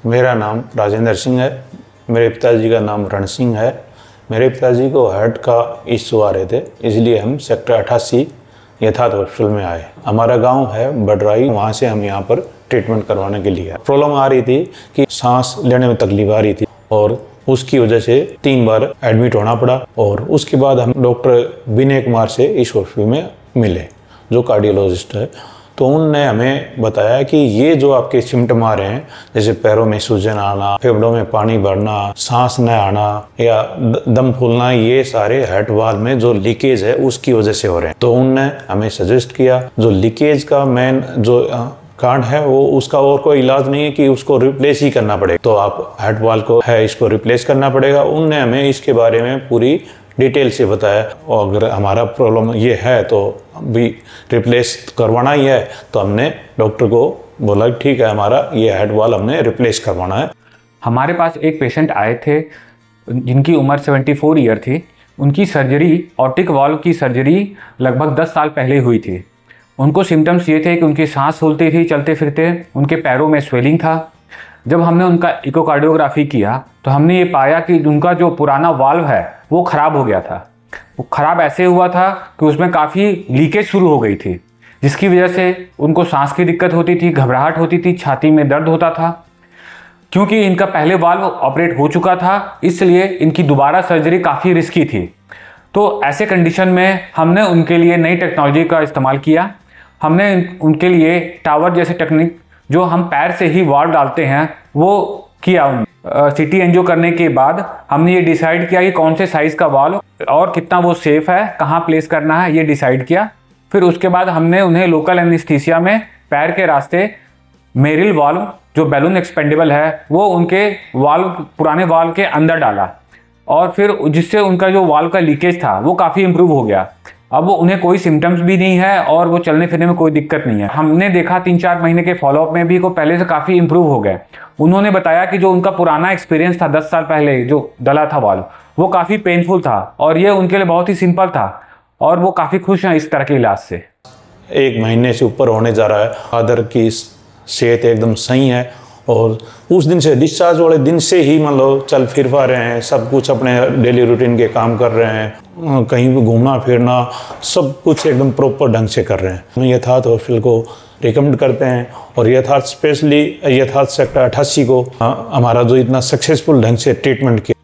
मेरा नाम राजेंद्र सिंह है। मेरे पिताजी का नाम रण सिंह है। मेरे पिताजी को हार्ट का इश्यू आ रहे थे, इसलिए हम सेक्टर 88 यथार्थ हॉस्पिटल में आए। हमारा गांव है बडराई, वहाँ से हम यहाँ पर ट्रीटमेंट करवाने के लिए आए। प्रॉब्लम आ रही थी कि सांस लेने में तकलीफ आ रही थी और उसकी वजह से 3 बार एडमिट होना पड़ा। और उसके बाद हम डॉक्टर विनय कुमार से इस हॉस्पिटल में मिले, जो कार्डियोलॉजिस्ट है। तो उनने हमें बताया कि ये जो आपके सिम्टम आ रहे हैं, जैसे पैरों में सूजन आना, फेफड़ों में पानी भरना, सांस न आना या दम फूलना, ये सारे हार्ट वाल्व में जो लीकेज है उसकी वजह से हो रहे हैं। तो उनने हमें सजेस्ट किया जो लीकेज का मेन जो कारण है वो उसका और कोई इलाज नहीं है कि उसको रिप्लेस ही करना पड़ेगा। तो आप हार्ट वाल्व को है इसको रिप्लेस करना पड़ेगा। उनने हमें इसके बारे में पूरी डिटेल से बताया और अगर हमारा प्रॉब्लम ये है तो भी रिप्लेस करवाना ही है। तो हमने डॉक्टर को बोला ठीक है, हमारा ये हार्ट वाल्व हमने रिप्लेस करवाना है। हमारे पास एक पेशेंट आए थे जिनकी उम्र 74 ईयर थी। उनकी सर्जरी, ऑर्टिक वाल्व की सर्जरी लगभग 10 साल पहले हुई थी। उनको सिम्टम्स ये थे कि उनकी सांस फूलती थी चलते फिरते, उनके पैरों में स्वेलिंग था। जब हमने उनका इकोकार्डियोग्राफी किया तो हमने ये पाया कि उनका जो पुराना वाल्व है वो ख़राब हो गया था। वो ख़राब ऐसे हुआ था कि उसमें काफ़ी लीकेज शुरू हो गई थी, जिसकी वजह से उनको सांस की दिक्कत होती थी, घबराहट होती थी, छाती में दर्द होता था। क्योंकि इनका पहले वाल्व ऑपरेट हो चुका था, इसलिए इनकी दोबारा सर्जरी काफ़ी रिस्की थी। तो ऐसे कंडीशन में हमने उनके लिए नई टेक्नोलॉजी का इस्तेमाल किया। हमने उनके लिए टावर जैसे टेक्निक, जो हम पैर से ही वाल्व डालते हैं, वो किया। सीटी एंजियो करने के बाद हमने ये डिसाइड किया कि कौन से साइज़ का वाल्व और कितना वो सेफ़ है, कहाँ प्लेस करना है, ये डिसाइड किया। फिर उसके बाद हमने उन्हें लोकल एनेस्थीसिया में पैर के रास्ते मेरिल वाल्व जो बैलून एक्सपेंडेबल है वो उनके वाल्व, पुराने वाल्व के अंदर डाला और फिर जिससे उनका जो वाल्व का लीकेज था वो काफ़ी इम्प्रूव हो गया। अब वो उन्हें कोई सिम्टम्स भी नहीं है और वो चलने फिरने में कोई दिक्कत नहीं है। हमने देखा 3-4 महीने के फॉलोअप में भी को पहले से काफ़ी इम्प्रूव हो गए। उन्होंने बताया कि जो उनका पुराना एक्सपीरियंस था 10 साल पहले जो डला था वाल्व, वो काफ़ी पेनफुल था और ये उनके लिए बहुत ही सिंपल था और वो काफ़ी खुश हैं इस तरह के इलाज से। 1 महीने से ऊपर होने जा रहा है। फादर की सेहत एकदम सही है और उस दिन से, डिस्चार्ज वाले दिन से ही मान लो चल फिर पा रहे हैं, सब कुछ अपने डेली रूटीन के काम कर रहे हैं, कहीं भी घूमना फिरना सब कुछ एकदम प्रॉपर ढंग से कर रहे हैं। हम यथार्थ हॉस्पिटल को रिकमेंड करते हैं और यथार्थ स्पेशली यथार्थ सेक्टर 88 को हमारा जो इतना सक्सेसफुल ढंग से ट्रीटमेंट किया।